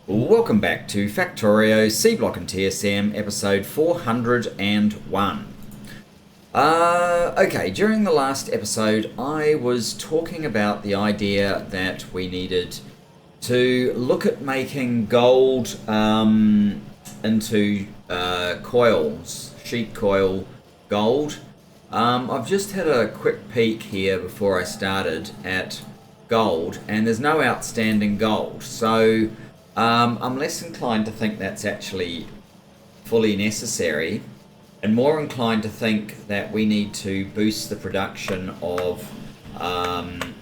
Welcome back to Factorio Seablock TSM episode 401. Okay, during the last episode I was talking about the idea that we needed to look at making gold into coils, sheet coil gold. I've just had a quick peek here before I started at gold, and there's no outstanding gold, so I'm less inclined to think that's actually fully necessary, and more inclined to think that we need to boost the production of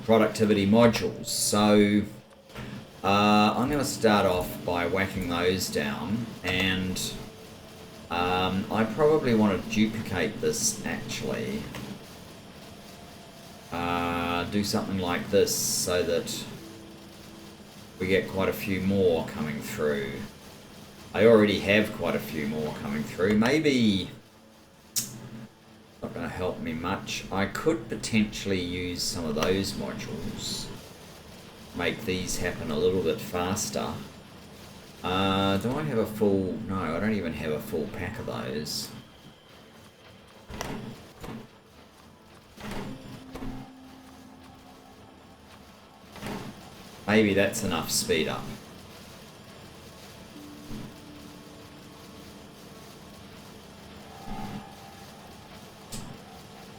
productivity modules. So I'm going to start off by whacking those down, and I probably want to duplicate this actually. Do something like this so that we get quite a few more coming through. I already have quite a few more coming through. Maybe not going to help me much. I could potentially use some of those modules, make these happen a little bit faster. Do I have a full... No, I don't even have a full pack of those. Maybe that's enough speed up.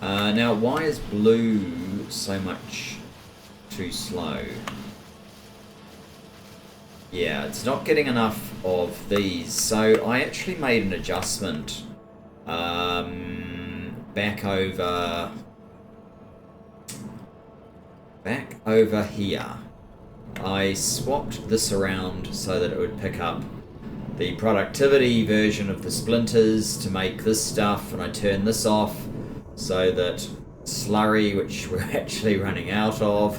Now, why is blue so much too slow? Yeah, it's not getting enough of these. So I actually made an adjustment back over here. I swapped this around so that it would pick up the productivity version of the splinters to make this stuff, and I turned this off so that slurry, which we're actually running out of,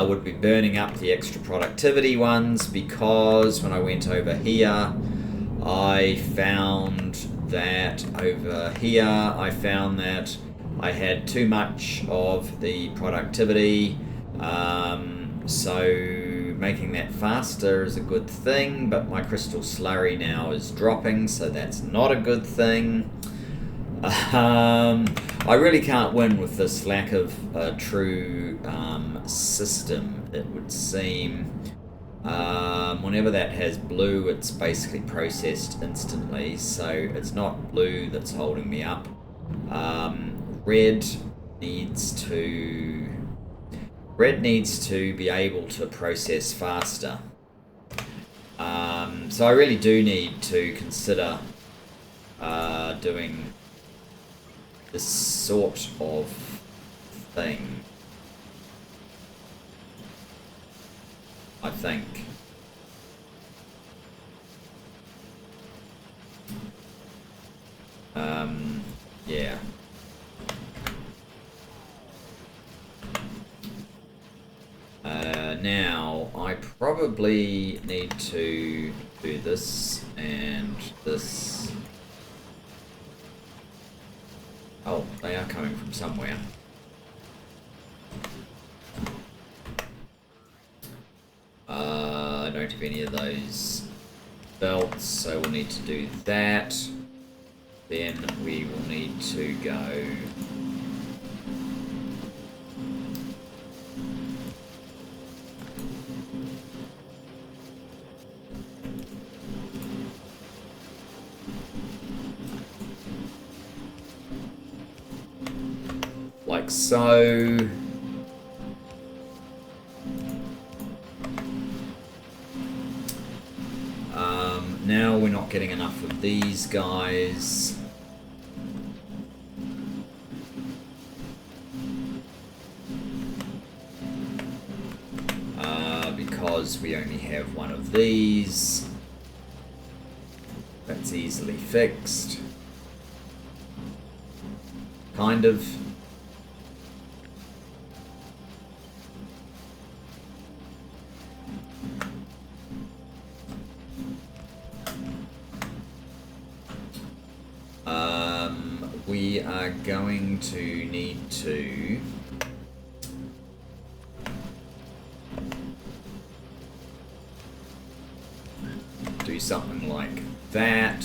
would be burning up the extra productivity ones, because when I went over here I found that I had too much of the productivity. So making that faster is a good thing, but my crystal slurry now is dropping, so that's not a good thing. I really can't win with this lack of a true system, it would seem. Whenever that has blue, it's basically processed instantly, so it's not blue that's holding me up. Red needs to be able to process faster. So I really do need to consider doing this sort of thing, I think. Yeah. Now, I probably need to do this and this. Oh, they are coming from somewhere. I don't have any of those belts, so we'll need to do that. Then we will need to go... like so. Now we're not getting enough of these guys. Because we only have one of these. That's easily fixed. Kind of. We are going to need to do something like that.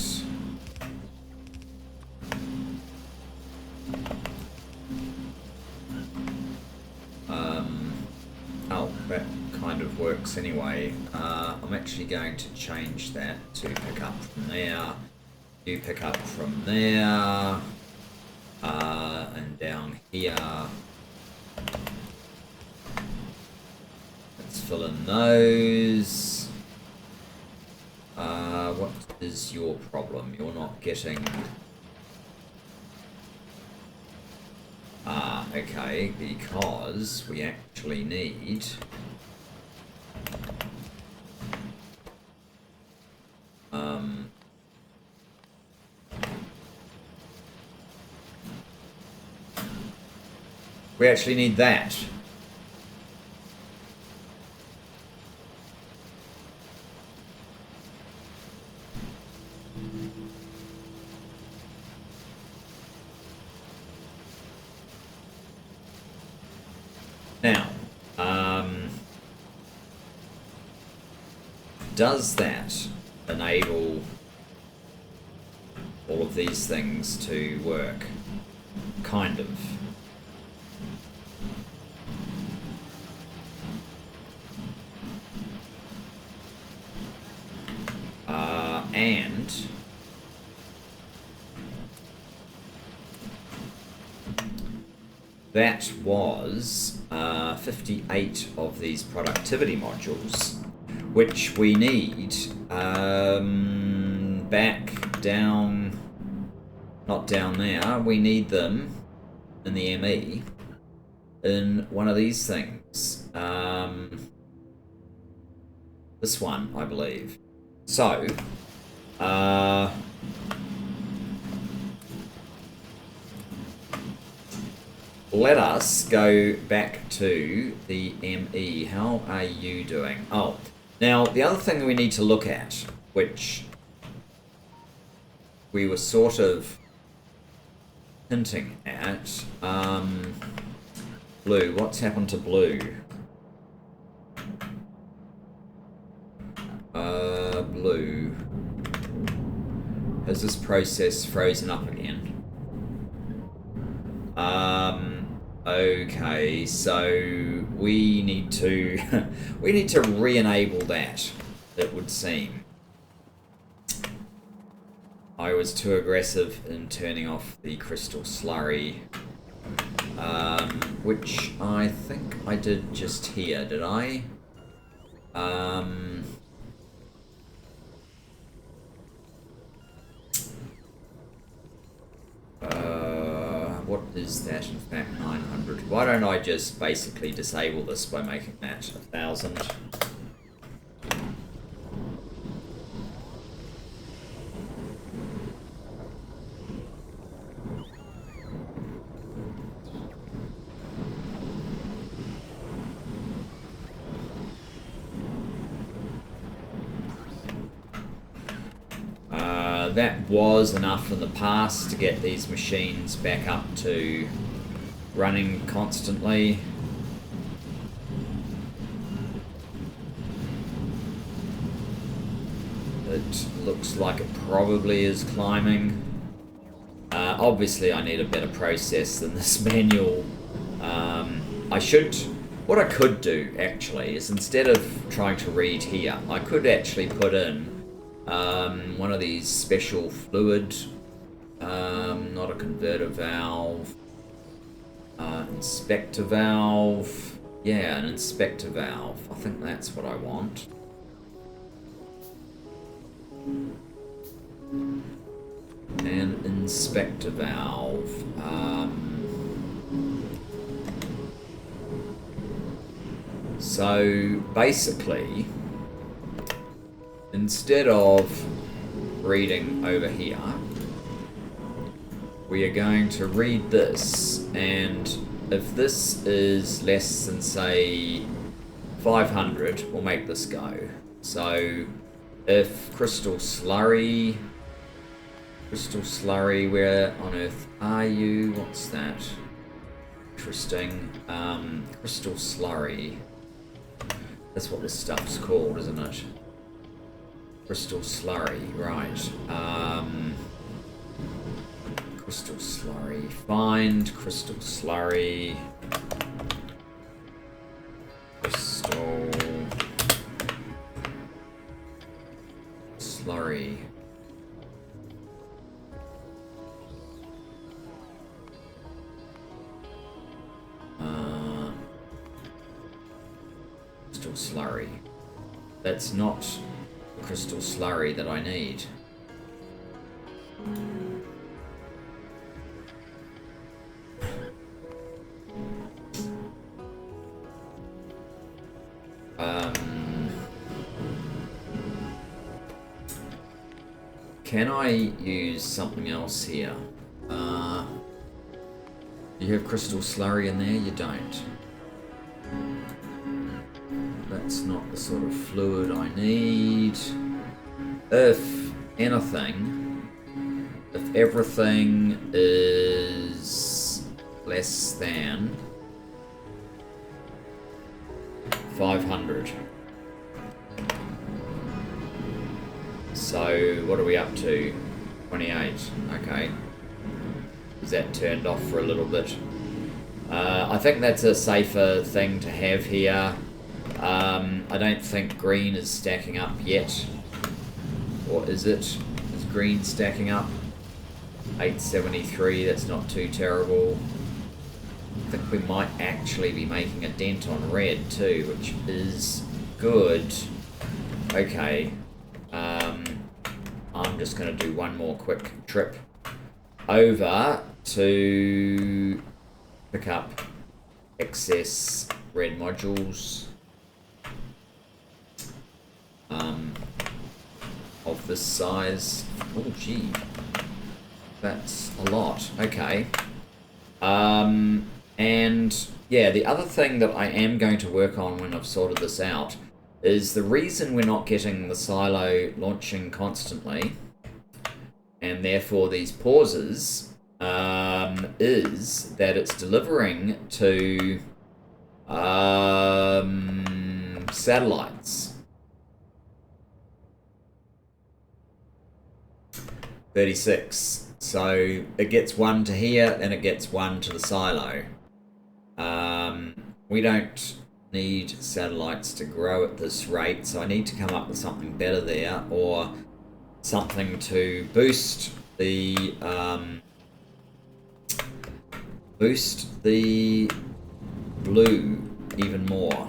Oh, that kind of works anyway. I'm actually going to change that to pick up from there. You pick up from there. And down here. Let's fill in those. What is your problem? You're not getting... okay, because we actually need... we actually need that. Now, does that enable all of these things to work? Kind of. And that was 58 of these productivity modules, which we need back down, not down there, we need them in the ME in one of these things. This one, I believe. So, let us go back to the ME. How are you doing? Oh, now the other thing we need to look at, which we were sort of hinting at, blue. What's happened to blue? Blue. Has this process frozen up again? Okay, so we need to re-enable that, it would seem. I was too aggressive in turning off the crystal slurry, which I think I did just here, did I? What is that in fact? 900. Why don't I just basically disable this by making that 1,000? That was enough in the past to get these machines back up to running constantly. It looks like it probably is climbing. Obviously I need a better process than this manual. What I could do actually is, instead of trying to read here, I could actually put in one of these special fluid, not a converter valve, inspector valve. Yeah, an inspector valve. I think that's what I want. An inspector valve. So basically, instead of reading over here, we are going to read this, and if this is less than, say, 500, we'll make this go. So if crystal slurry, where on earth are you? What's that? Interesting. Crystal slurry. That's what this stuff's called, isn't it? Crystal slurry, right. Crystal slurry. Find crystal slurry. Crystal slurry. Crystal slurry. That's not the crystal slurry that I need. Can I use something else here? Do you have crystal slurry in there? You don't. That's not the sort of fluid I need. If anything, if everything is less than 500. So what are we up to? 28. Okay. Is that turned off for a little bit? I think that's a safer thing to have here. I don't think green is stacking up yet. Or is it? Is green stacking up? 873, that's not too terrible. I think we might actually be making a dent on red too, which is good. Okay. I'm just going to do one more quick trip over to pick up excess red modules of this size. Oh gee, that's a lot. Okay. And yeah, the other thing that I am going to work on when I've sorted this out is the reason we're not getting the silo launching constantly, and therefore these pauses, is that it's delivering to satellites. 36. So it gets one to here, and it gets one to the silo. We don't need satellites to grow at this rate, so I need to come up with something better there, or something to boost the blue even more,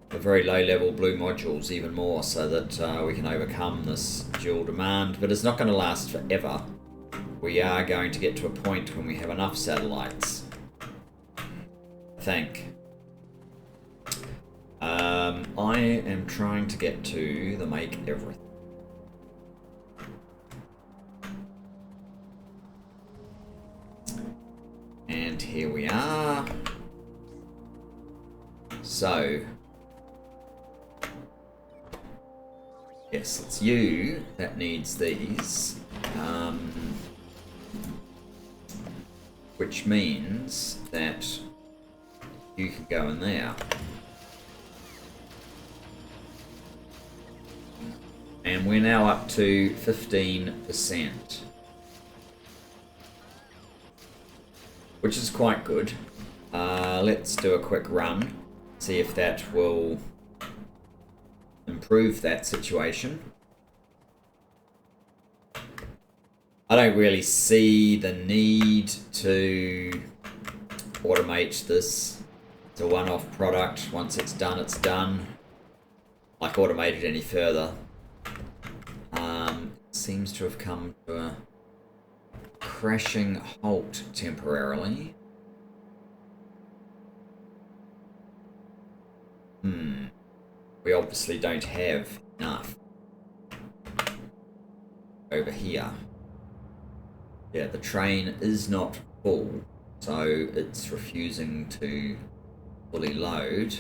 the very low level blue modules even more, so that we can overcome this dual demand. But it's not going to last forever. We are going to get to a point when we have enough satellites, I think. I am trying to get to the make everything. And here we are. So, yes, it's you that needs these. Which means that you can go in there. And we're now up to 15%. Which is quite good. Let's do a quick run. See if that will improve that situation. I don't really see the need to automate this. It's a one-off product. Once it's done, it's done. Like automate it any further. Seems to have come to a crashing halt temporarily. We obviously don't have enough over here. Yeah, the train is not full, so it's refusing to fully load.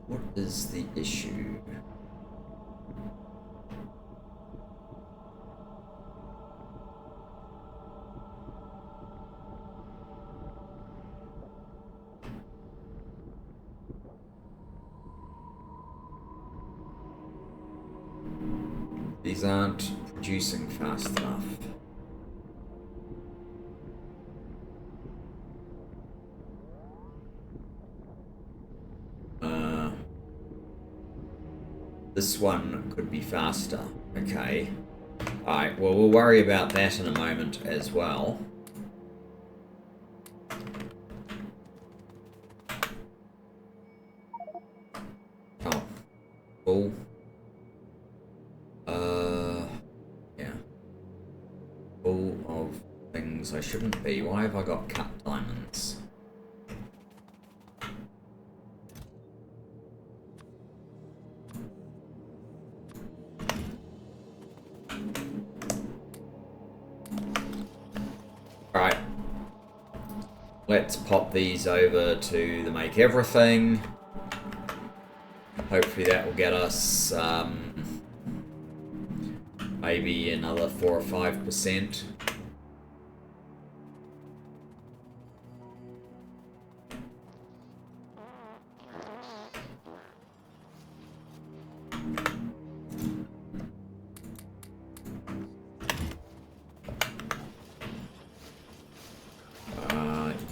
What is the issue? These aren't producing fast enough. This one could be faster. Okay. Alright, well, we'll worry about that in a moment as well. Oh. Full. Yeah. Full of things I shouldn't be. Why have I got cut diamonds? Alright. Let's pop these over to the make everything. Hopefully that will get us maybe another 4 or 5%.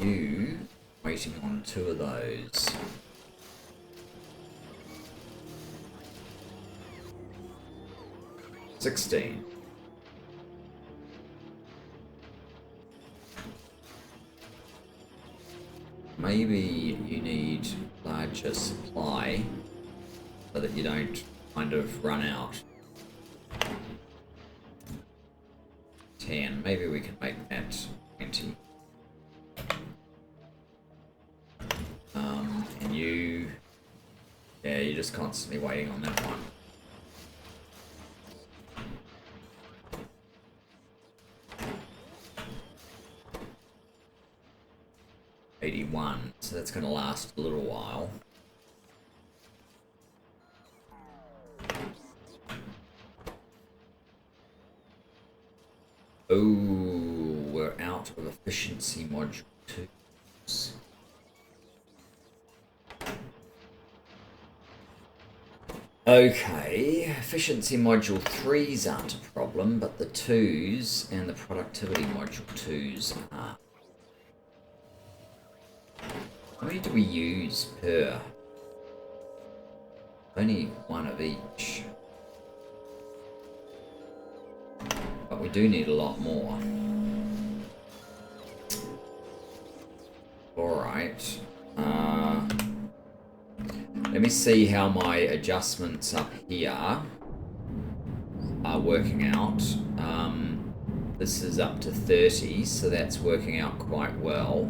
You waiting on 2 of those. $16. Maybe you need larger supply so that you don't kind of run out. 10. Maybe we can make that 20. And you... yeah, you're just constantly waiting on that one. $81, so that's going to last a little while. Oh, we're out of efficiency module 2s. Okay, efficiency module 3s aren't a problem, but the 2s and the productivity module 2s are. How many do we use per? Only 1 of each. But we do need a lot more. Alright. Let me see how my adjustments up here are working out. This is up to 30, so that's working out quite well.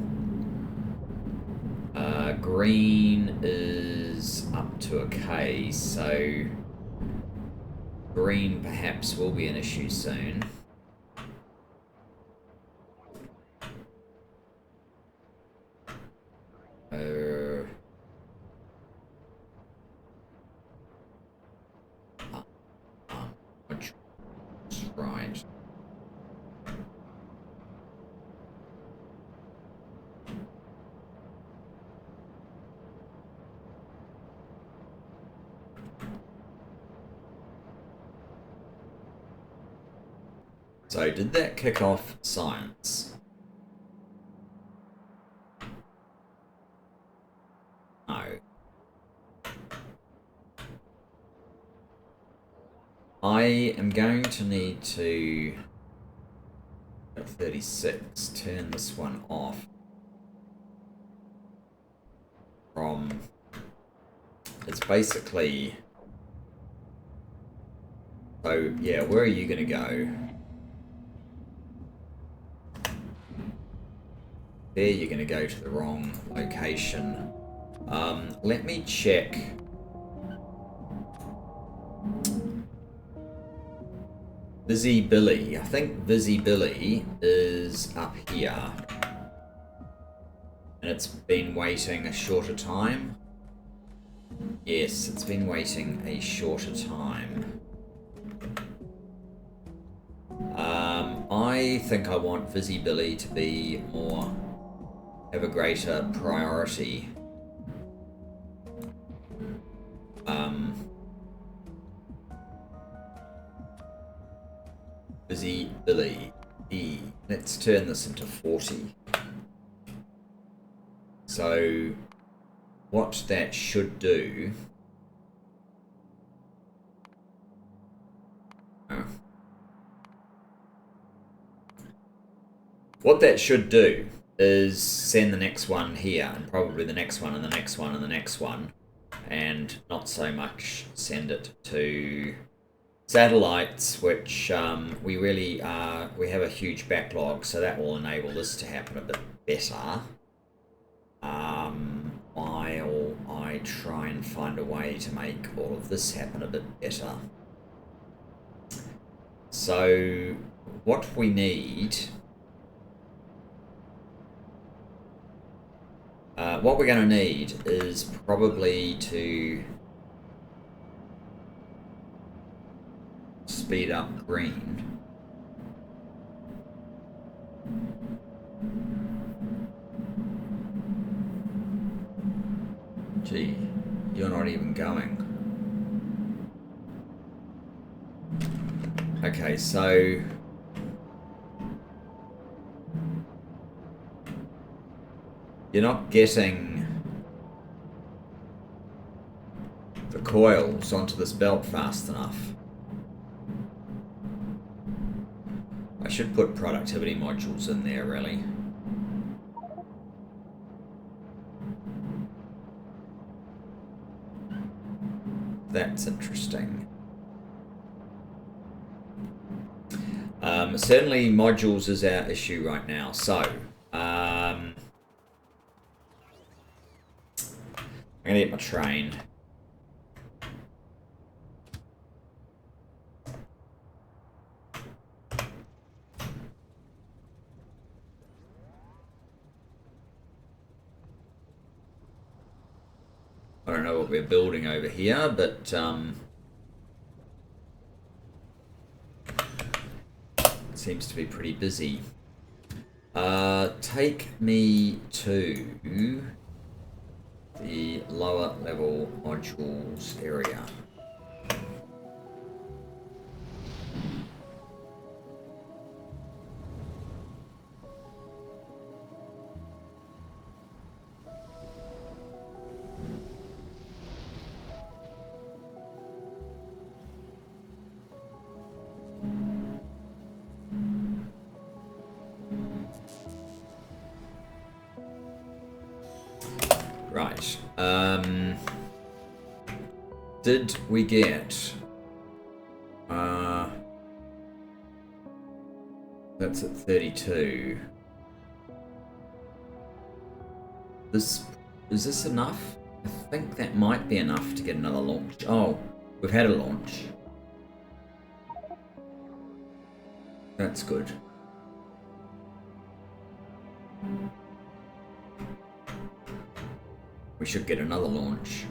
Green is up to a K, so green perhaps will be an issue soon. Right. So, did that kick off science? No. I am going to need to, at 36, turn this one off from, it's basically, so yeah, where are you going to go? There, you're going to go to the wrong location. Let me check. Busy Billy. I think Busy Billy is up here. And it's been waiting a shorter time. Yes, it's been waiting a shorter time. I think I want Busy Billy to be more, have a greater priority. Billy E. Let's turn this into 40. So what that should do... What that should do is send the next one here, and probably the next one, and the next one, and the next one, and not so much send it to satellites, which we have a huge backlog, so that will enable this to happen a bit better. While I try and find a way to make all of this happen a bit better. So what we need... what we're going to need is probably to speed up green. Gee, you're not even going. Okay, so... You're not getting the coils onto this belt fast enough. I should put productivity modules in there, really. That's interesting. Certainly modules is our issue right now, so... I'm gonna get my train. I don't know what we're building over here, but it seems to be pretty busy. Take me to the lower level modules area. Right. Did we get... that's at 32. Is this enough? I think that might be enough to get another launch. Oh, we've had a launch. That's good. We should get another launch.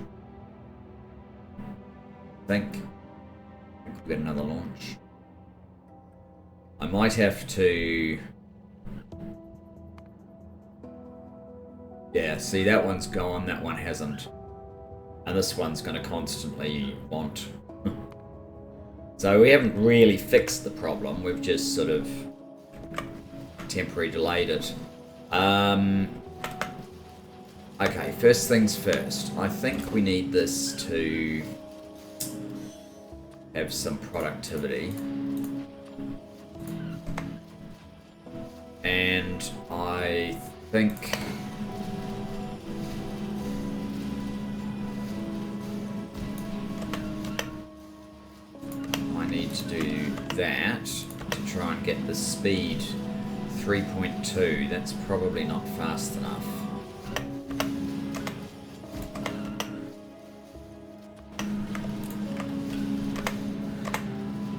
I think we'll get another launch. I might have to... Yeah, see, that one's gone, that one hasn't. And this one's going to constantly want... So we haven't really fixed the problem, we've just sort of temporarily delayed it. Okay, first things first. I think we need this to have some productivity. And I think... I need to do that to try and get the speed 3.2. That's probably not fast enough.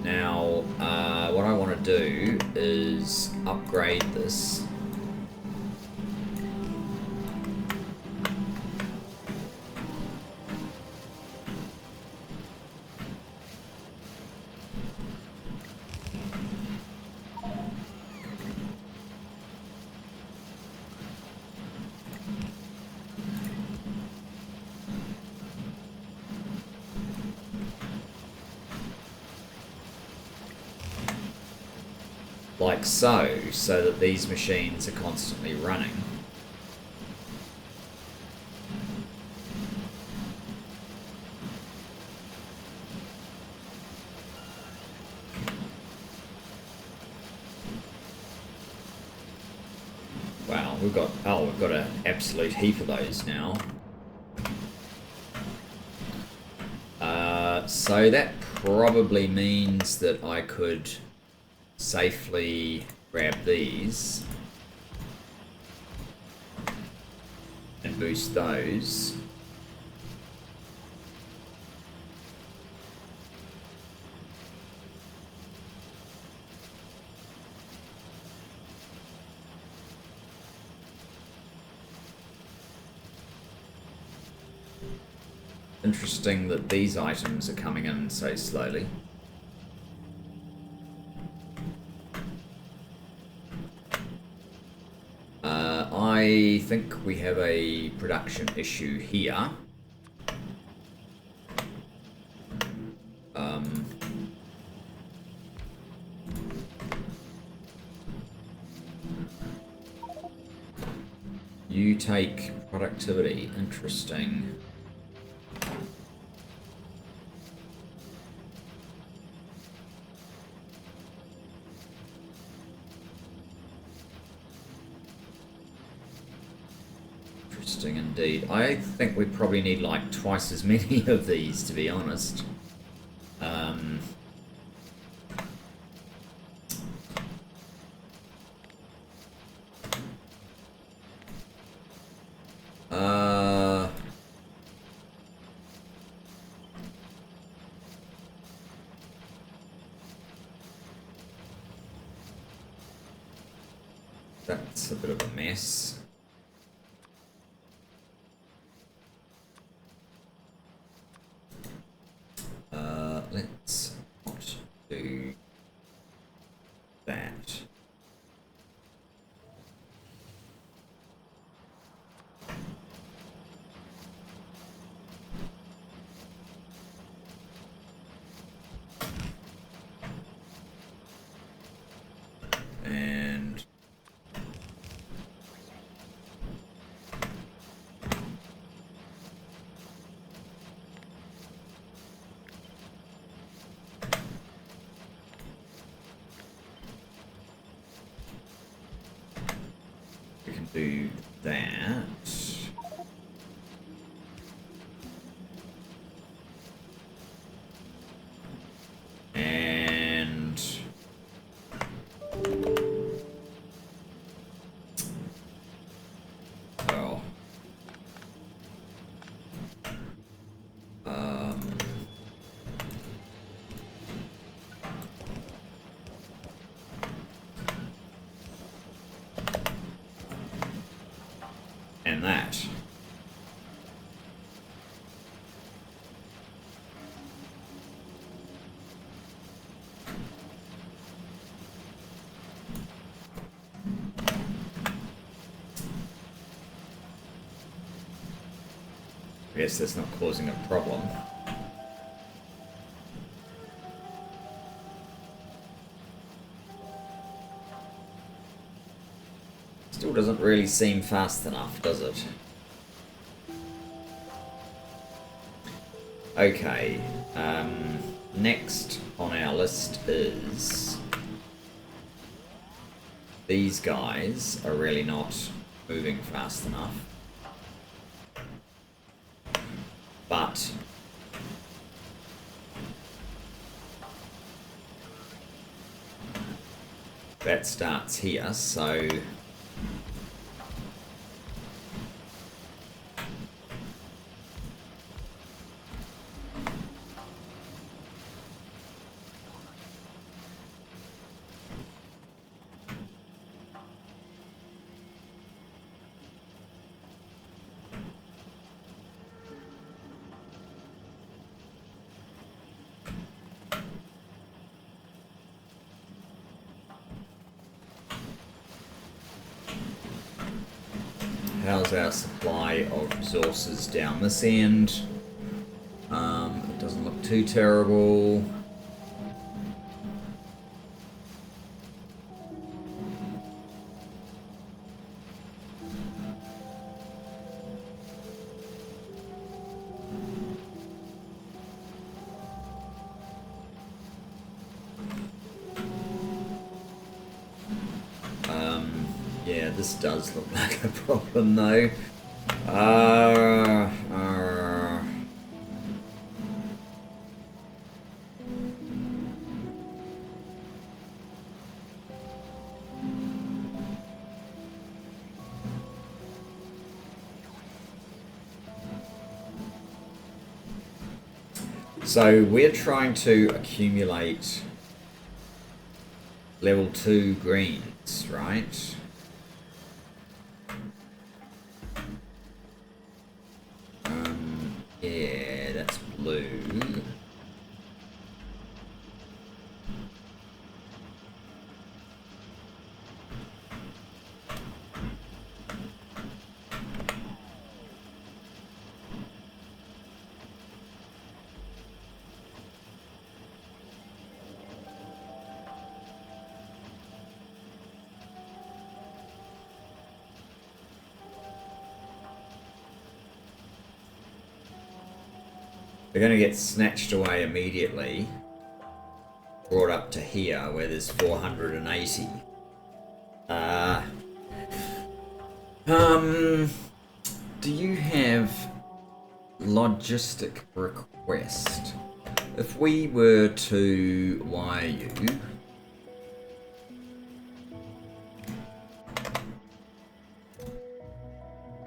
Now, what I want to do is upgrade this. like so, so that these machines are constantly running. Wow, we've got an absolute heap of those now. So that probably means that I could safely grab these and boost those. Interesting that these items are coming in so slowly. I think we have a production issue here. You take productivity. Interesting. Interesting indeed. I think we probably need like twice as many of these, to be honest. That's a bit of a mess. Let's not do that. And we can do that. And oh. And that. I guess that's not causing a problem. Still doesn't really seem fast enough, does it? Okay, next on our list is these guys are really not moving fast enough. But that starts here, so how's our supply of resources down this end? It doesn't look too terrible. This does look like a problem though. So we're trying to accumulate level 2 greens, right? Yeah, that's blue. They're going to get snatched away immediately. Brought up to here where there's 480. Do you have logistic request? If we were to wire you,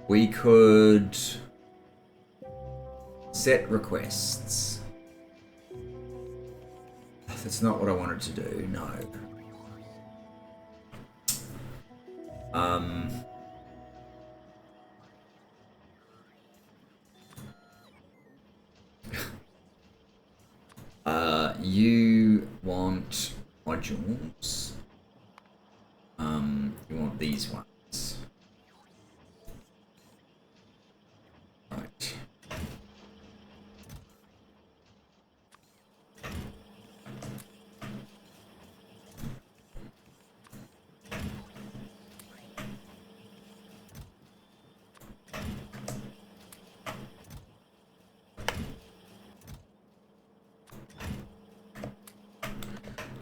we could set requests. That's not what I wanted to do, no. You want modules. You want these ones. Right.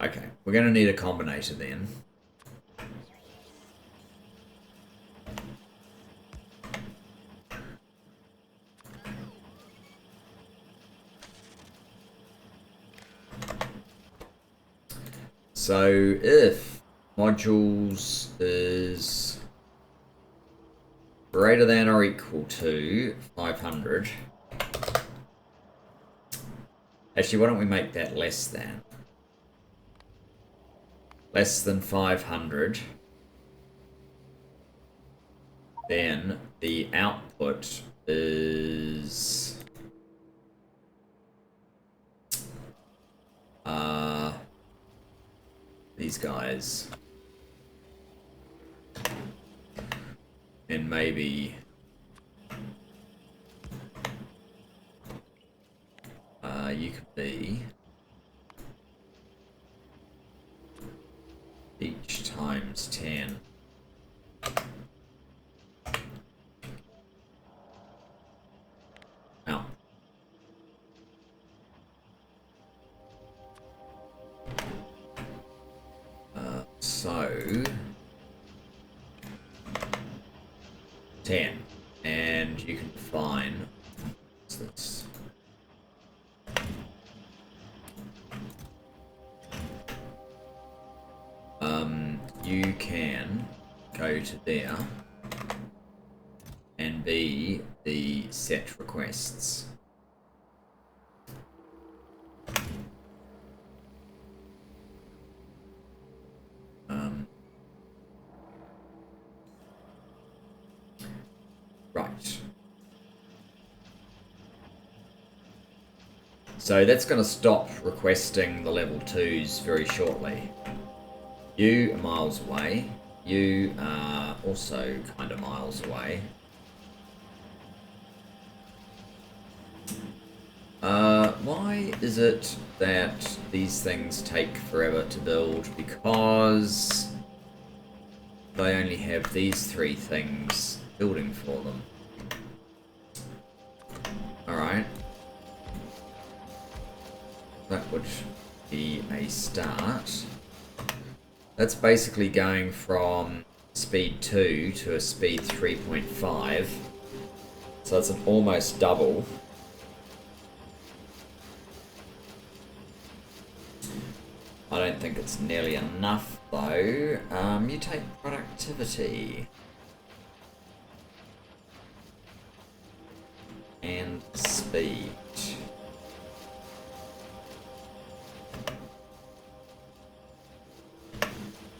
Okay, we're going to need a combinator then. So if modules is greater than or equal to 500, actually why don't we make that less than? Less than 500, then the output is these guys, and maybe you could be each times 10. Now, so 10, and you can define what's this? You can go to there and be the set requests. Right. So that's going to stop requesting the level 2s very shortly. You are miles away. You are also kind of miles away. Why is it that these things take forever to build? Because they only have these 3 things building for them. Alright. That would be a start. That's basically going from speed 2 to a speed 3.5. So it's an almost double. I don't think it's nearly enough though. Mutate productivity. And speed.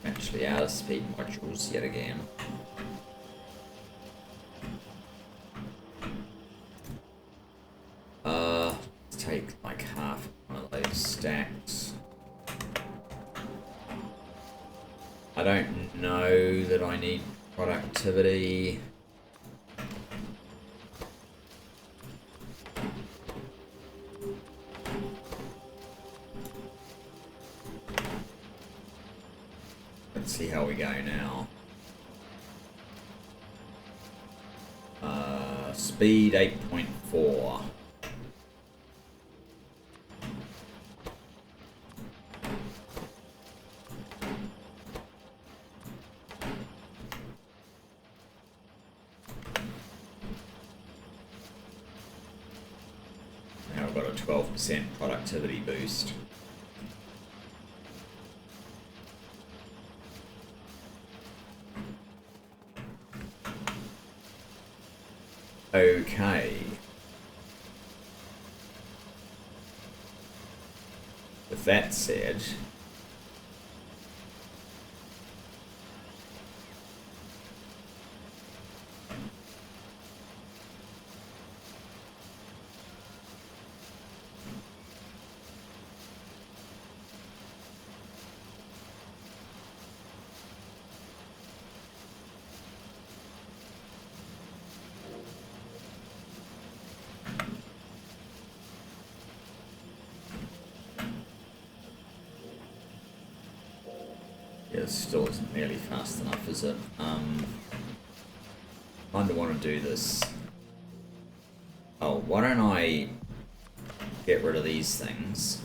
Actually out of speed modules yet again. Let's take like half one of those stacks. I don't know that I need productivity. Let's see how we go now. Speed 8.4. Now I've got a 12% productivity boost. Okay. With that said, it still isn't nearly fast enough, is it? Kind of want to do this. Oh, why don't I get rid of these things?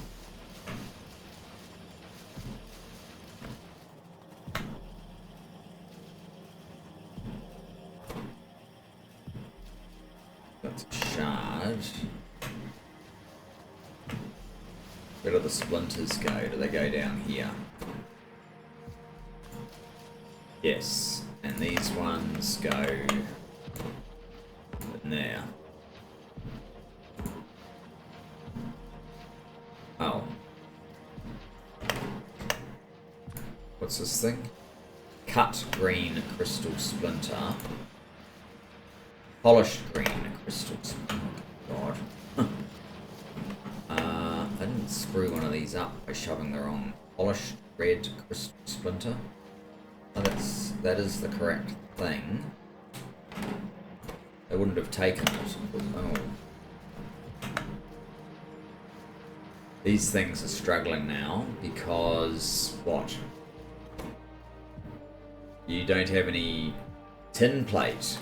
That's a shard. Where do the splinters go? Do they go down here? Yes, and these ones go in there. Oh. What's this thing? Cut green crystal splinter. Polished green crystal splinter. Oh, God. I didn't screw one of these up by shoving the wrong polished red crystal splinter. Oh, that is the correct thing. They wouldn't have taken it. Oh. These things are struggling now because what? You don't have any tin plate.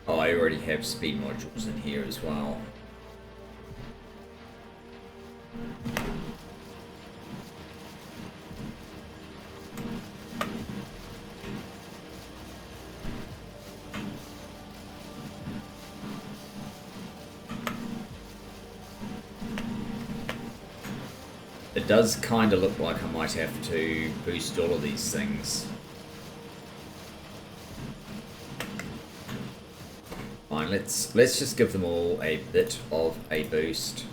Oh, I already have speed modules in here as well. It does kind of look like I might have to boost all of these things. Fine, let's just give them all a bit of a boost.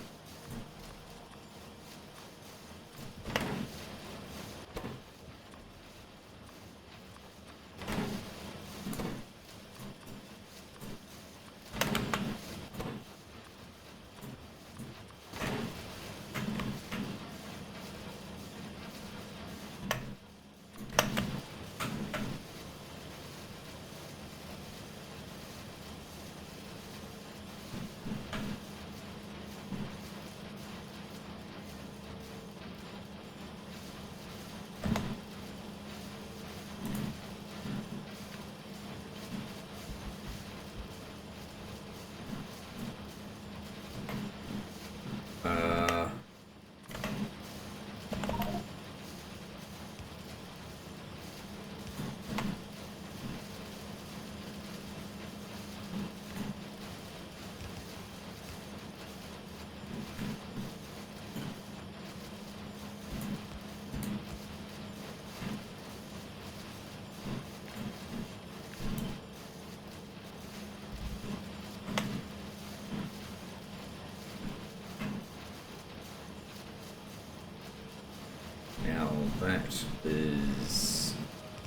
Now that is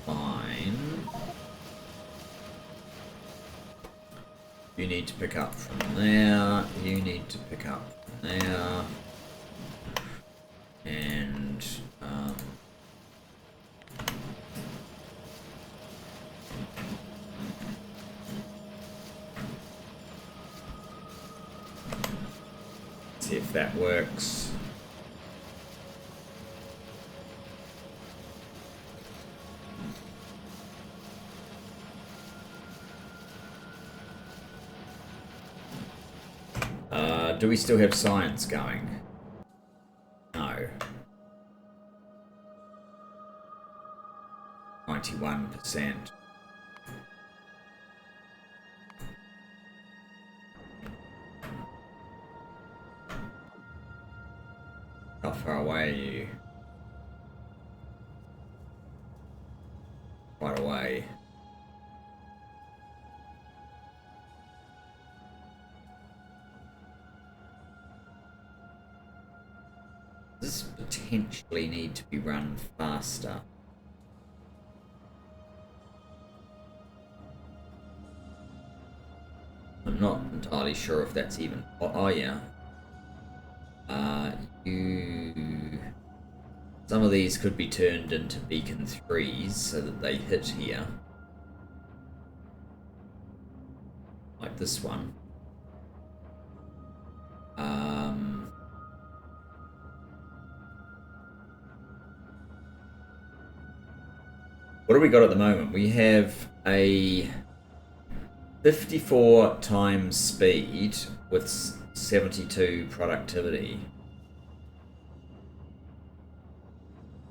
fine. You need to pick up from there. You need to pick up from there. And see if that works. Do we still have science going? No. 91%. How far away are you? Quite away. Does this potentially need to be run faster? I'm not entirely sure if that's even... Oh yeah. Some of these could be turned into beacon 3s so that they hit here. Like this one. What do we got at the moment? We have a 54 times speed with 72 productivity.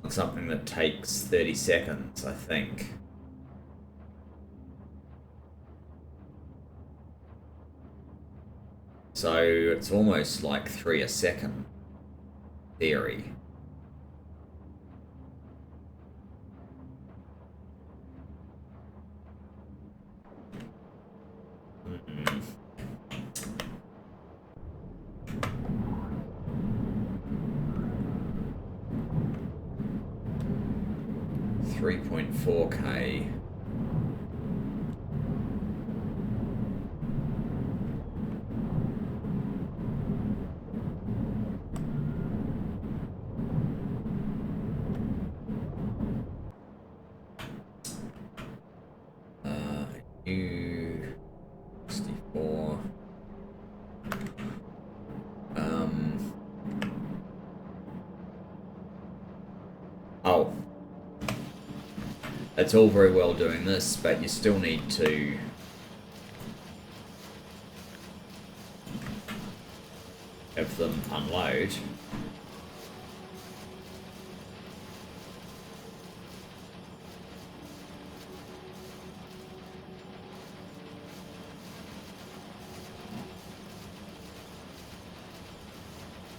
Something that takes 30 seconds, I think. So it's almost like 3 a second. Theory. Mm-mm. 3.4K. New 64. Oh. It's all very well doing this, but you still need to have them unload.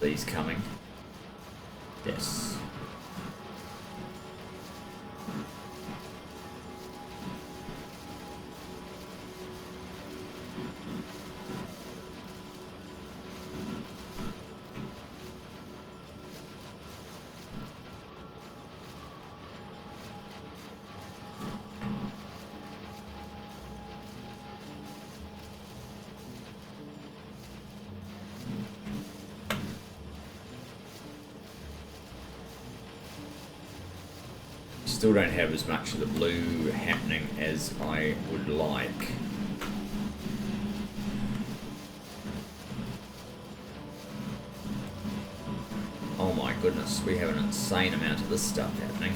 These coming. Yes. Still don't have as much of the blue happening as I would like. Oh my goodness, we have an insane amount of this stuff happening.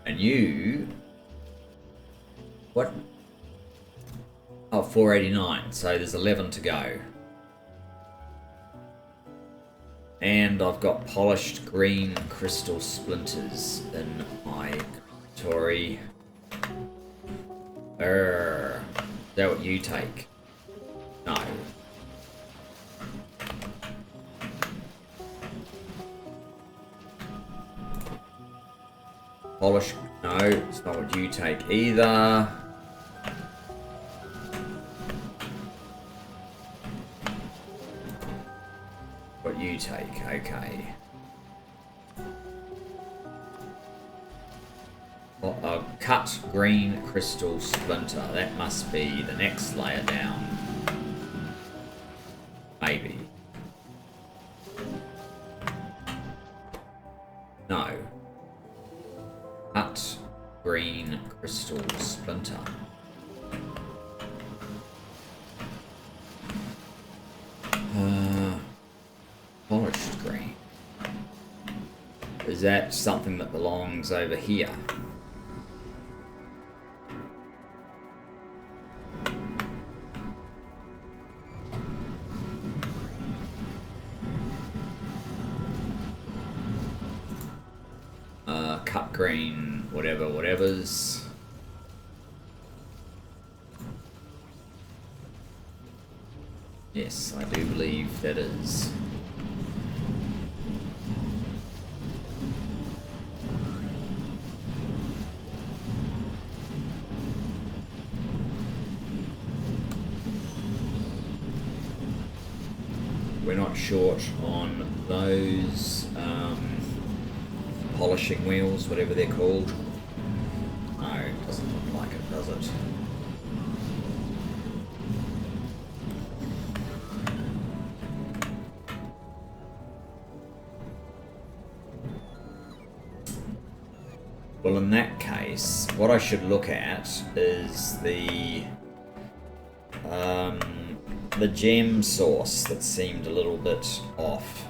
And you... What? Oh, 489. So there's 11 to go. And I've got polished green crystal splinters in my inventory. Is that what you take? No. Polish, no, it's not what you take either. What you take, okay. Well, a cut green crystal splinter, that must be the next layer down. Maybe. No. Cut green crystal splinter. Polished green. Is that something that belongs over here? Cut green, whatever's. Yes, I do believe that is. We're not short on those polishing wheels, whatever they're called. No, it doesn't look like it, does it? Well, in that case, what I should look at is the gem source that seemed a little bit off.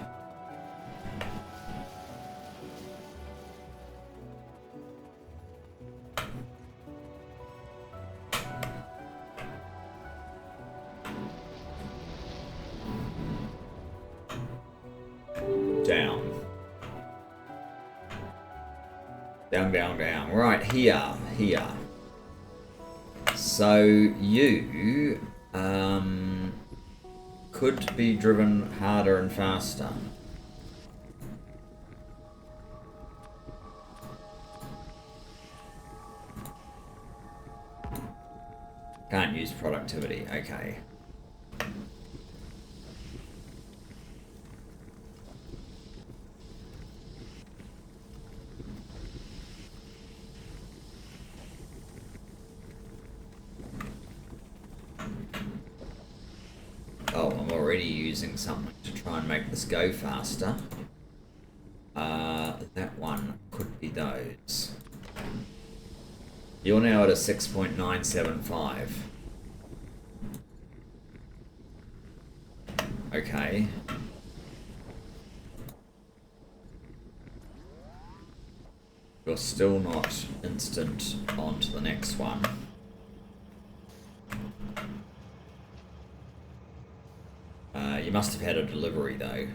Down. Right, here. So you could be driven harder and faster. Can't use productivity, okay. Oh, I'm already using something to try and make this go faster. That one could be those. You're now at a 6.975. Okay. You're still not instant on to the next one. You must have had a delivery though.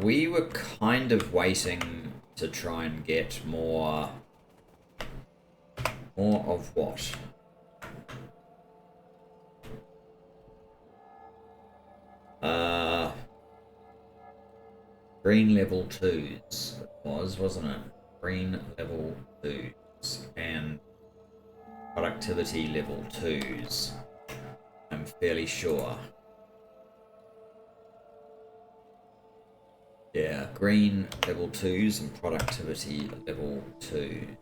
We were kind of waiting to try and get more of what? Green level 2s it was, wasn't it? Green level 2s and productivity level 2s. I'm fairly sure. Yeah, green level 2s and productivity level 2s.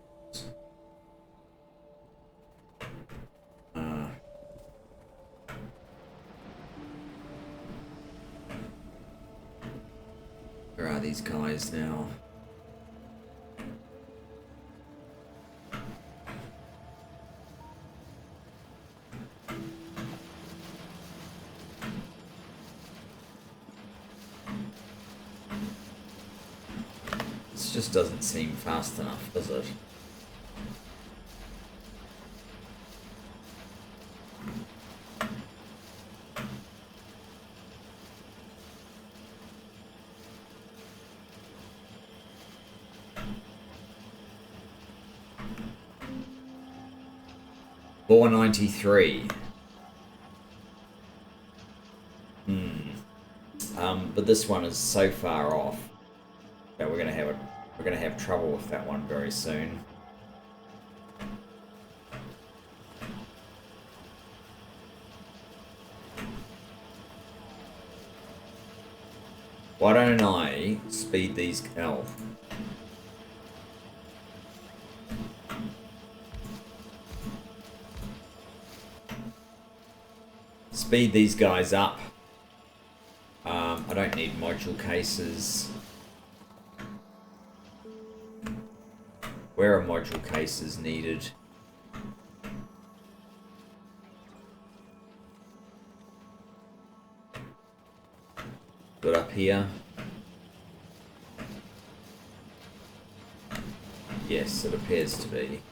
Where are these guys now? This just doesn't seem fast enough, does it? 493. But this one is so far off that we're gonna have trouble with that one very soon. Why don't I speed these speed these guys up. I don't need module cases. Where are module cases needed? Good up here. Yes, it appears to be.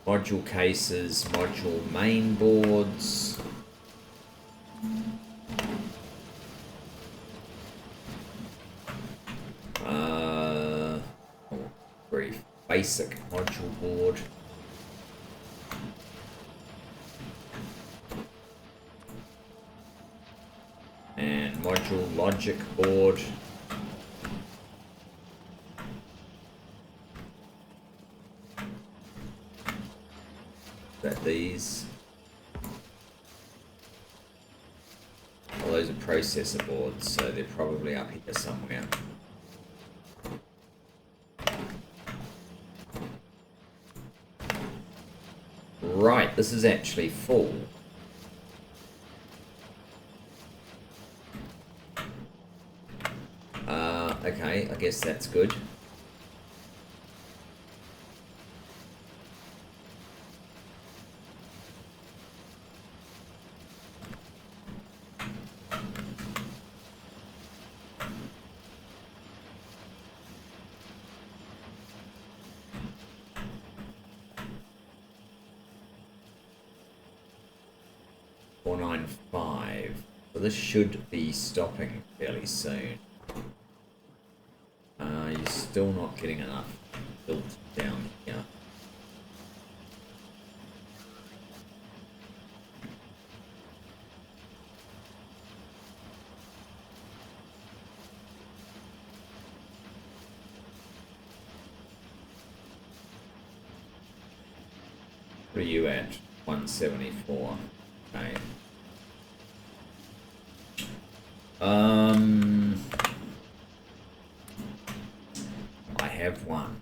Module cases, module main boards. Very basic module board. And module logic board. That these. Well, those are processor boards, so they're probably up here somewhere. Right, this is actually full. Okay, I guess that's good. So this should be stopping fairly soon. You're still not getting enough built down here. What are you at? 174. Okay. I have one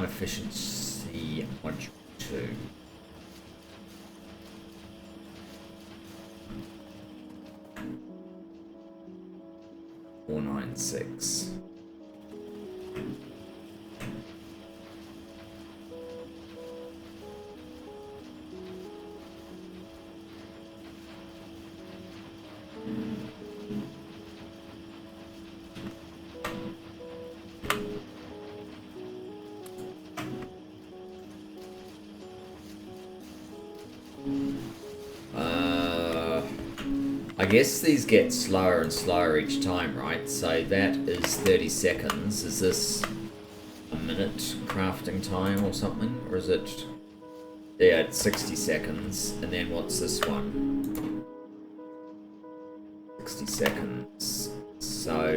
efficiency module 2. $496. I guess these get slower and slower each time, right? So that is 30 seconds. Is this a minute crafting time or something? Or is it... Yeah, it's 60 seconds. And then what's this one? 60 seconds. So...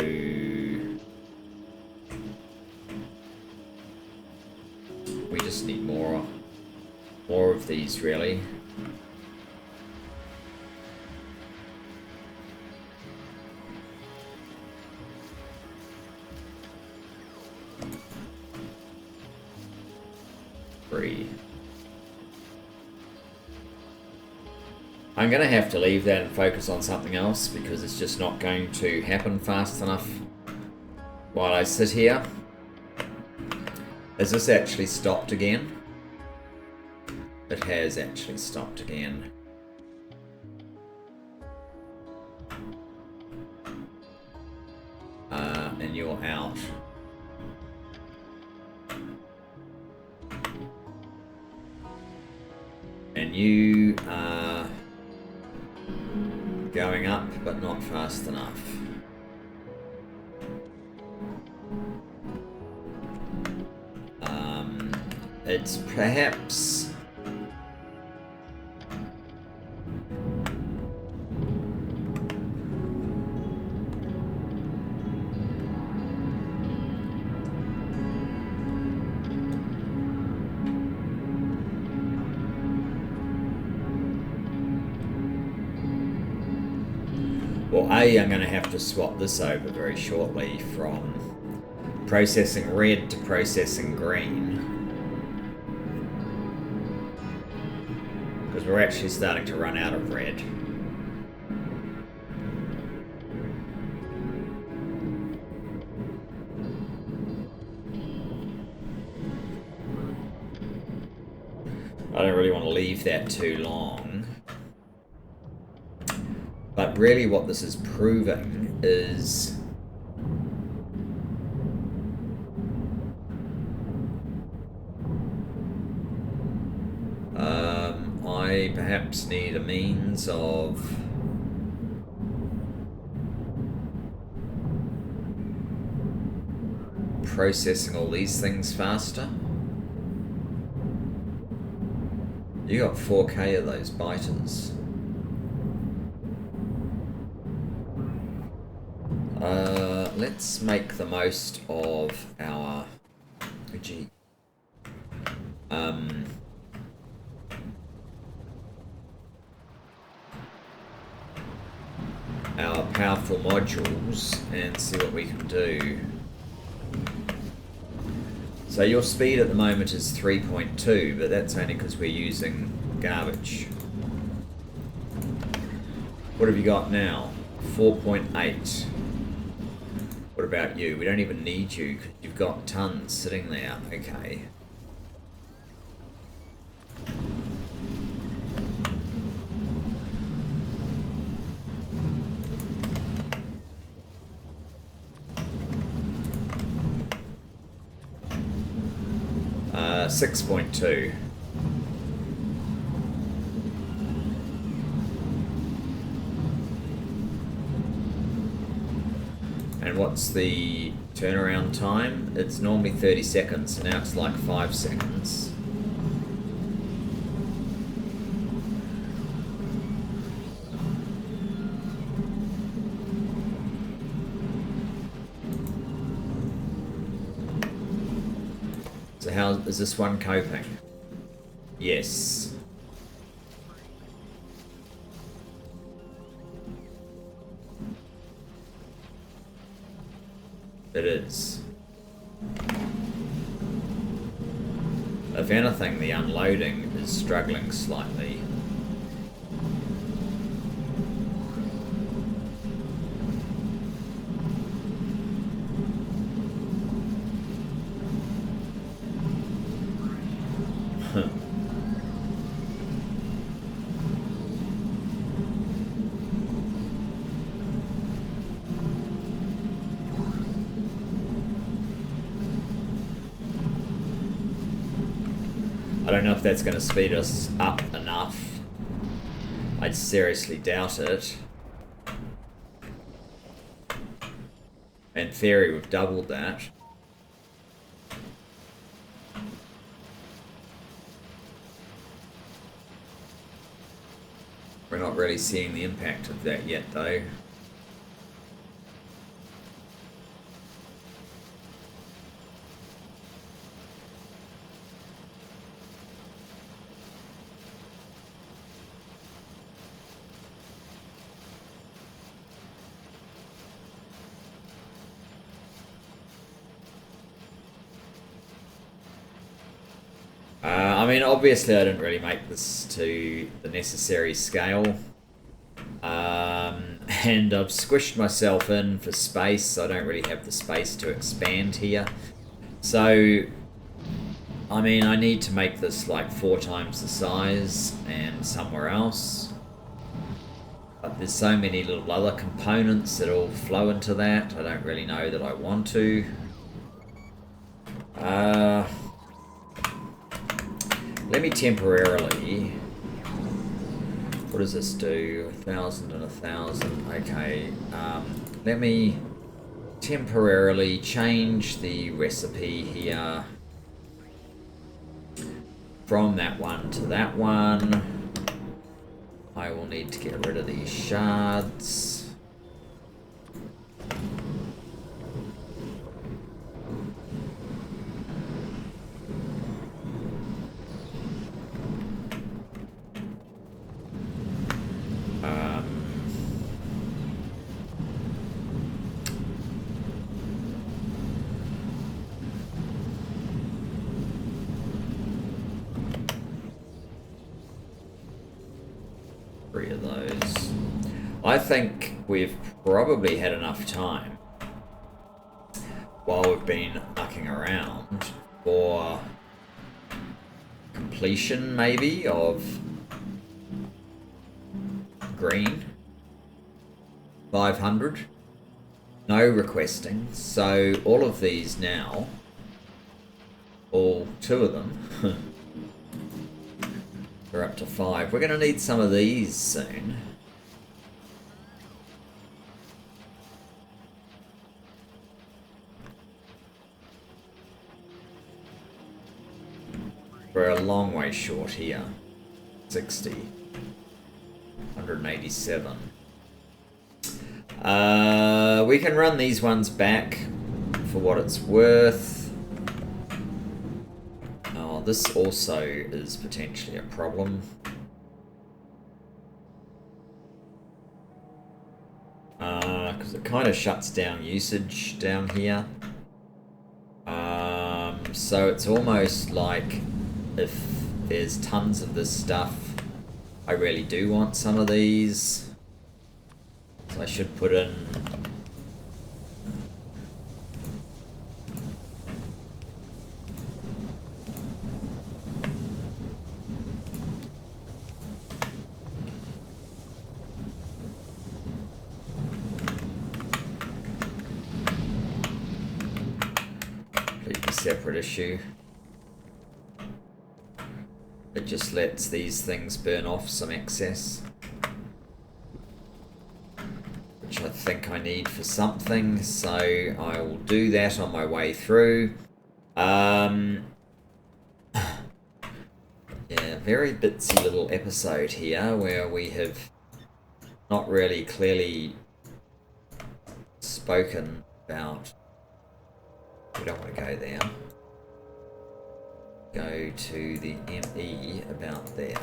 we just need more of these, really. I'm going to have to leave that and focus on something else because it's just not going to happen fast enough while I sit here. Has this actually stopped again? It has actually stopped again. And you're out. And you are going up, but not fast enough. It's perhaps... Well, I'm going to have to swap this over very shortly from processing red to processing green. Because we're actually starting to run out of red. I don't really want to leave that too long. But really what this is proving is I perhaps need a means of processing all these things faster. You got 4K of those biters. Let's make the most of our our powerful modules and see what we can do. So your speed at the moment is 3.2, but that's only because we're using garbage. What have you got now? 4.8. What about you? We don't even need you because you've got tons sitting there. Okay. Uh, 6.2. And what's the turnaround time? It's normally 30 seconds, so now it's like 5 seconds. So how is this one coping? Yes. It is. If anything, the unloading is struggling slightly. I don't know if that's going to speed us up enough. I'd seriously doubt it. In theory, we've doubled that. We're not really seeing the impact of that yet, though. I mean, obviously I didn't really make this to the necessary scale. And I've squished myself in for space. I don't really have the space to expand here. So, I mean, I need to make this like 4 times the size and somewhere else. But there's so many little other components that all flow into that. I don't really know that I want to. Let me temporarily... What does this do? 1,000 and 1,000. Okay. Let me temporarily change the recipe here. from that one to that one. I will need to get rid of these shards. Three of those. I think we've probably had enough time while we've been mucking around for completion, maybe, of green. 500. No requesting. So all of these now, all 2 of them, we're up to 5. We're going to need some of these soon. We're a long way short here. 60. 187. We can run these ones back for what it's worth. This also is potentially a problem. Because it kind of shuts down usage down here. So it's almost like if there's tons of this stuff, I really do want some of these. So I should put in... separate issue. It just lets these things burn off some excess, which I think I need for something, so I will do that on my way through. Yeah, very bitsy little episode here where we have not really clearly spoken about... We don't want to go there. Go to the ME about there.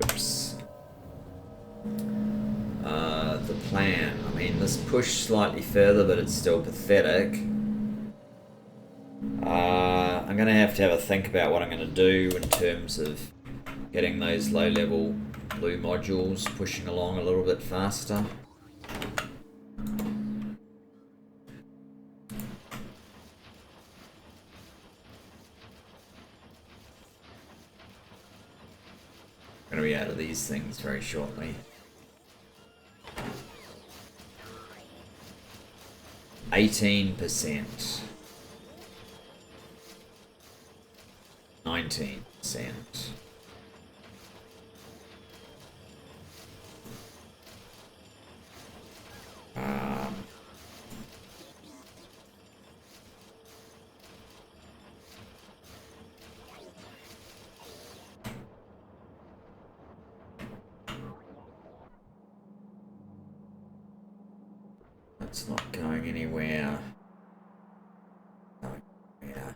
Oops. The plan. I mean, this push slightly further, but it's still pathetic. I'm going to have a think about what I'm going to do in terms of getting those low-level blue modules pushing along a little bit faster. Going to be out of these things very shortly. 18%. 19%. It's not going anywhere. Yeah.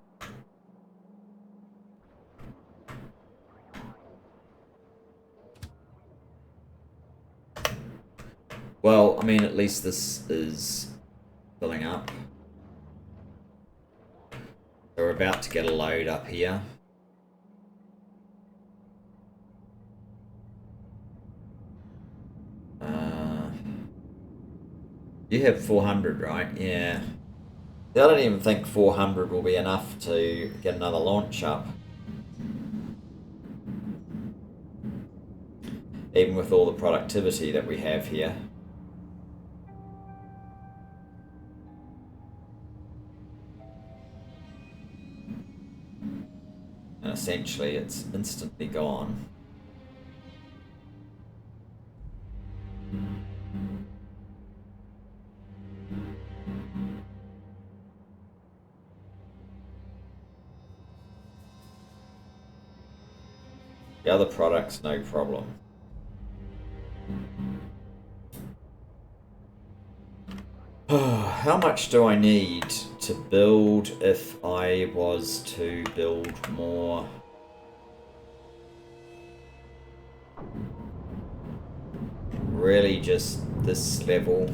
Well, I mean, at least this is filling up. So we're about to get a load up here. You have 400, right? Yeah. I don't even think 400 will be enough to get another launch up. Even with all the productivity that we have here. And essentially it's instantly gone. The other products, no problem. How much do I need to build if I was to build more? Really just this level.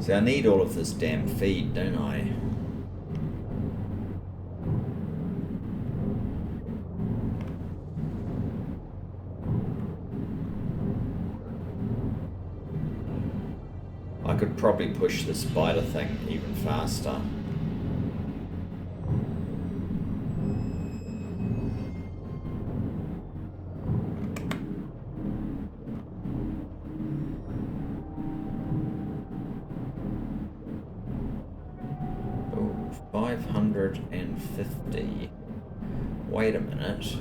See, I need all of this damn feed, don't I? I could probably push the spider thing even faster. Oh, 550. Wait a minute.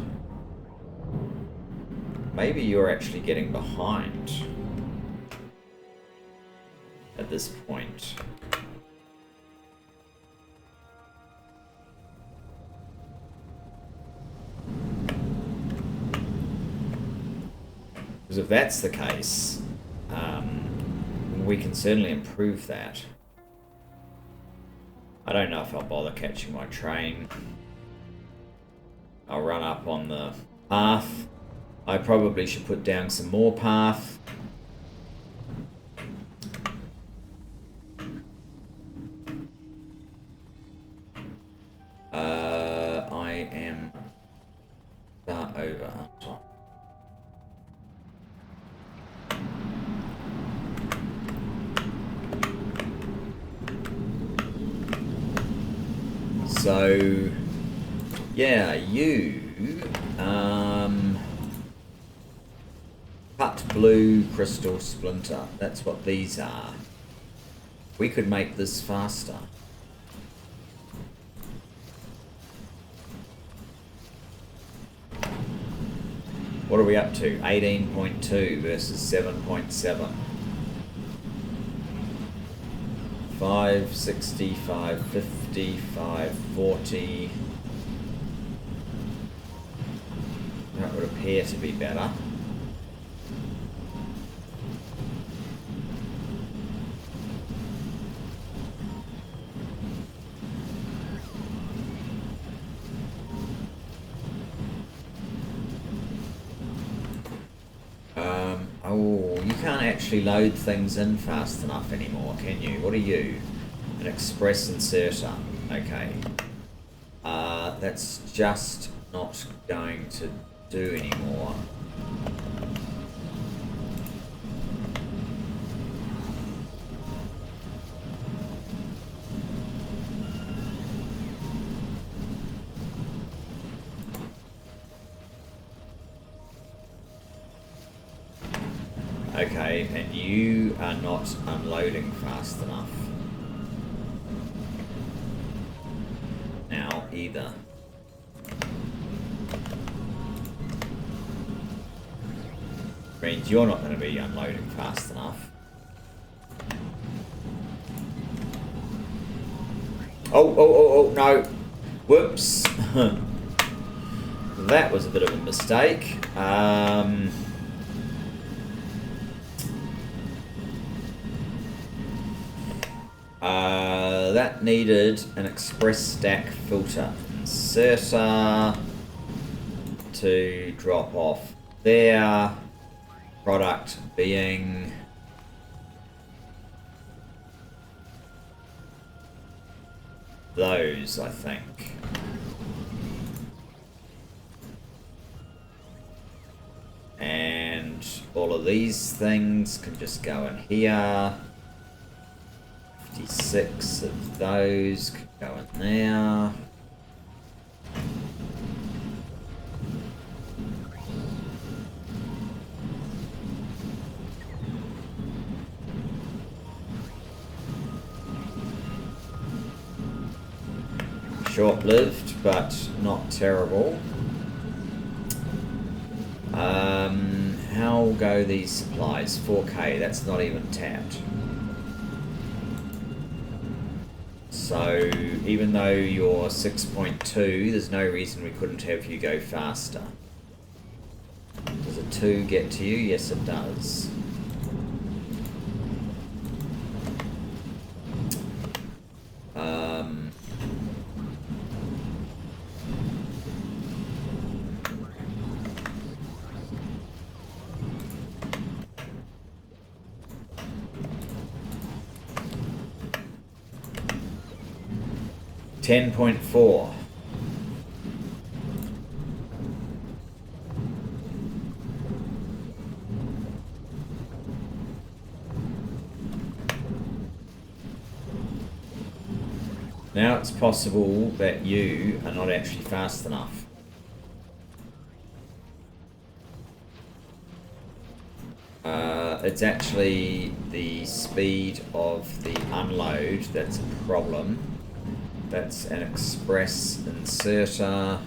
Maybe you're actually getting behind at this point. Because if that's the case, we can certainly improve that. I don't know if I'll bother catching my train. I'll run up on the path. I probably should put down some more path. I am start over. So, yeah, you cut blue crystal splinter. That's what these are. We could make this faster. What are we up to? 18.2 versus 7.7. 560, 550, 540. That would appear to be better. Oh, you can't actually load things in fast enough anymore, can you? What are you? An express inserter. Okay. That's just not going to do anymore. Okay, and you are not unloading fast enough. Now, either. Means you're not going to be unloading fast enough. Oh, no. Whoops. That was a bit of a mistake. That needed an express stack filter inserter to drop off there. Product being those, I think. And all of these things can just go in here. 56 of those can go in there. Short-lived, but not terrible. How go these supplies? 4K, that's not even tapped. So even though you're 6.2, there's no reason we couldn't have you go faster. Does a 2 get to you? Yes, it does. $10.4. Now it's possible that you are not actually fast enough. It's actually the speed of the unload that's a problem. That's an express inserter.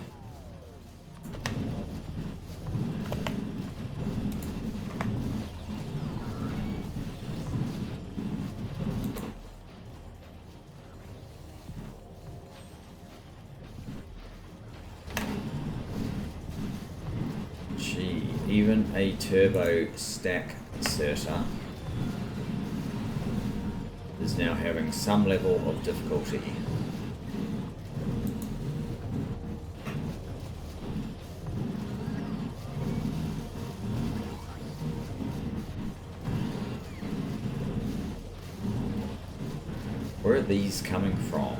Gee, even a turbo stack inserter is now having some level of difficulty. Where are these coming from?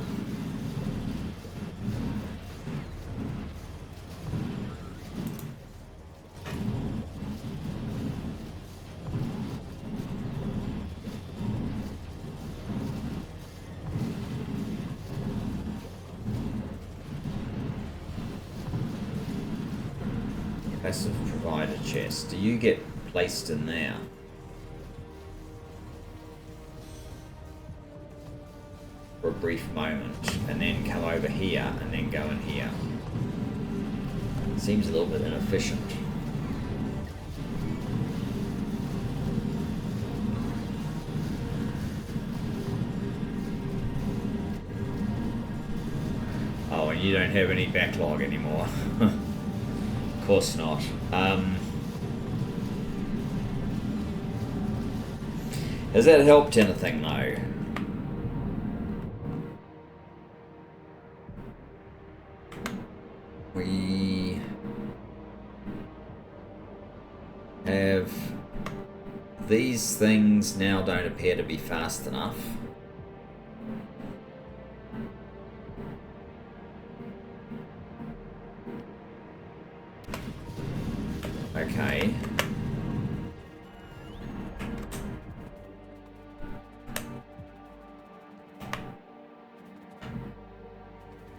Passive provider chest. Do you get placed in there? For a brief moment, and then come over here, and then go in here. Seems a little bit inefficient. Oh, and you don't have any backlog anymore. Of course not. Has that helped anything though? We have these things now don't appear to be fast enough. Okay.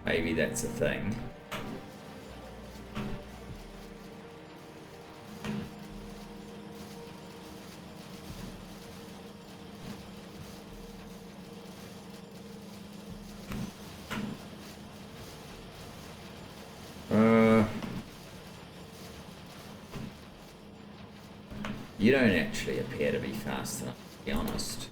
Maybe that's a thing. You don't actually appear to be fast enough, to be honest.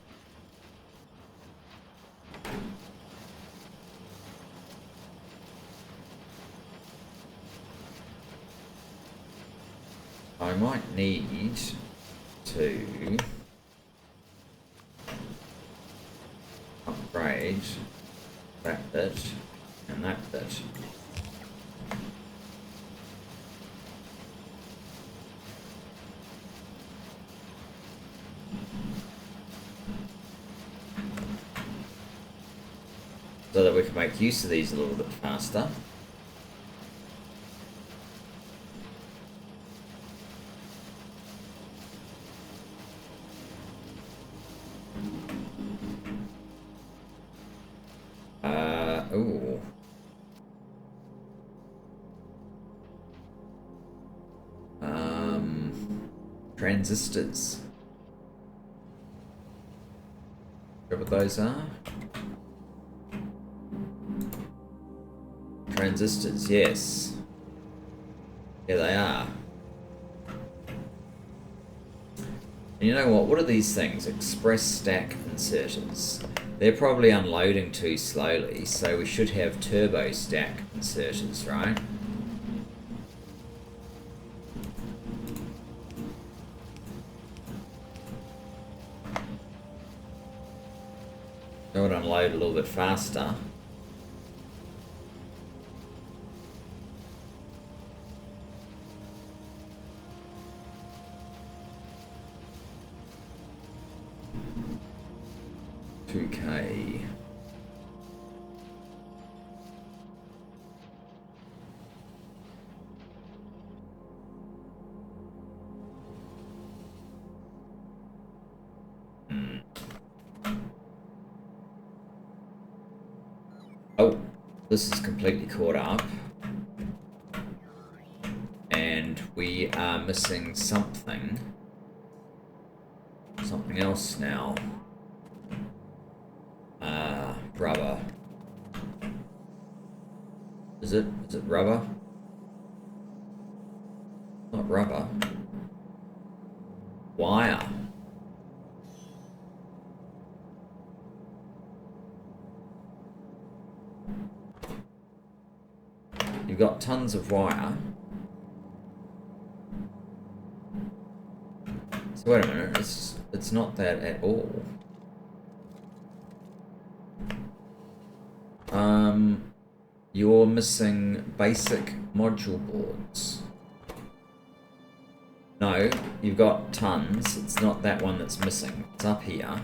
I might need to upgrade that bit and that bit. So that we can make use of these a little bit faster. Ooh. Transistors. Remember what those are? Transistors, yes. Here they are. And you know what are these things? Express stack inserters. They're probably unloading too slowly, so we should have turbo stack inserters, right? That would unload a little bit faster. $2K. Oh, this is completely caught up. And we are missing something. Something else now. Rubber. Is it rubber? Not rubber. Wire. You've got tons of wire. So wait a minute, it's not that at all. You're missing basic module boards. No, you've got tons. It's not that one that's missing. It's up here.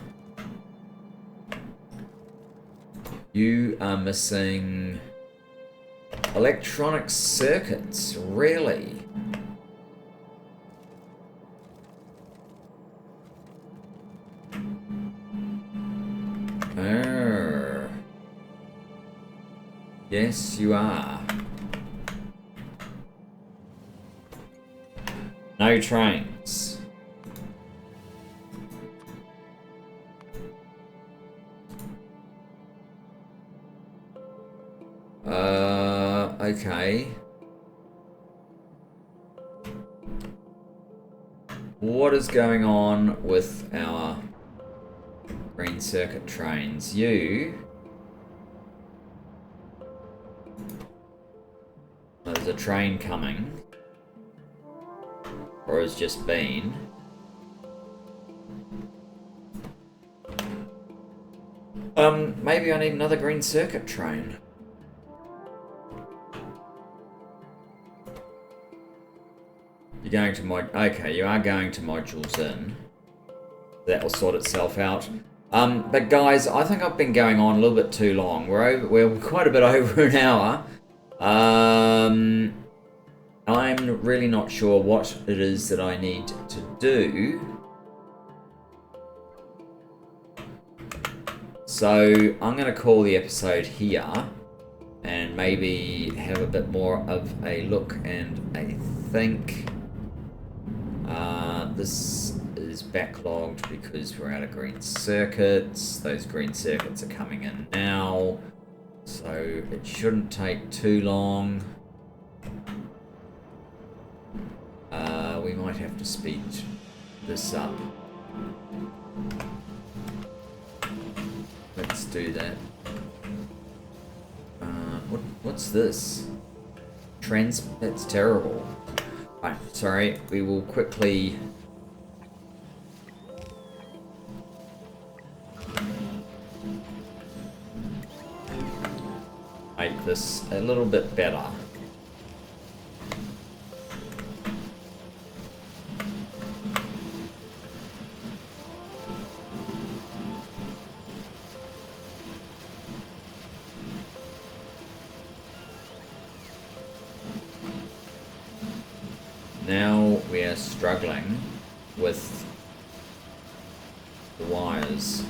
You are missing electronic circuits, really? Yes, you are. No trains. Okay. What is going on with our green circuit trains? There's a train coming. Or has just been. Maybe I need another green circuit train. You're going to okay, you are going to modules in. That will sort itself out. But guys, I think I've been going on a little bit too long. We're quite a bit over an hour. I'm really not sure what it is that I need to do. So I'm going to call the episode here and maybe have a bit more of a look and a think. This is backlogged because we're out of green circuits. Those green circuits are coming in now. So it shouldn't take too long. We might have to speed this up. Let's do that. What's this? That's terrible. Right, sorry, we will quickly... make this a little bit better. Now we are struggling with the wires.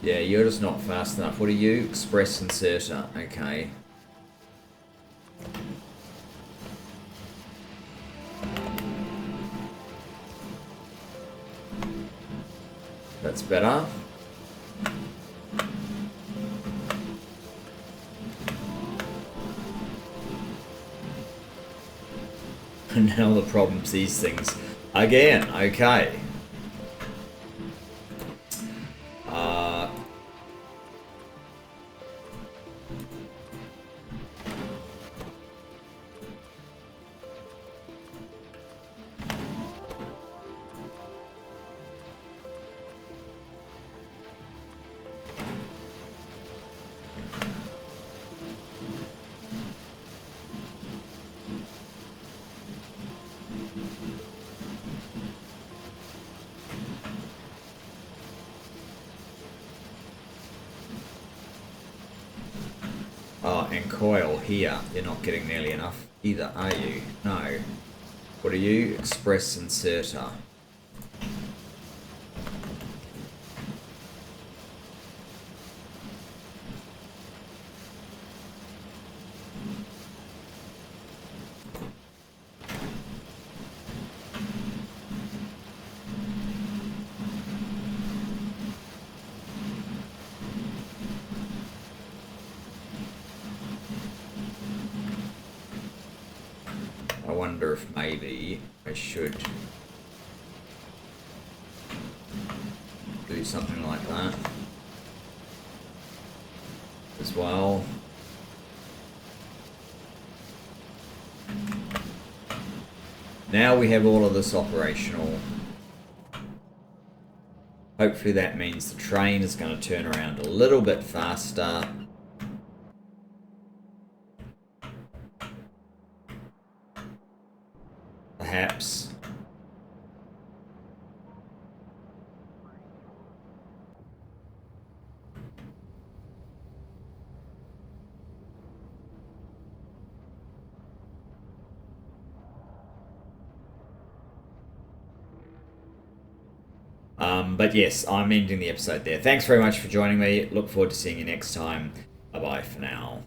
Yeah, you're just not fast enough. What are you? Express inserter. Okay. That's better. And now the problem's these things again. Okay. Oh, and coil here. You're not getting nearly enough either, are you? No. What are you? Express inserter. I wonder if maybe I should do something like that as well. Now we have all of this operational. Hopefully that means the train is going to turn around a little bit faster. Perhaps. But yes, I'm ending the episode there. Thanks very much for joining me. Look forward to seeing you next time. Bye-bye for now.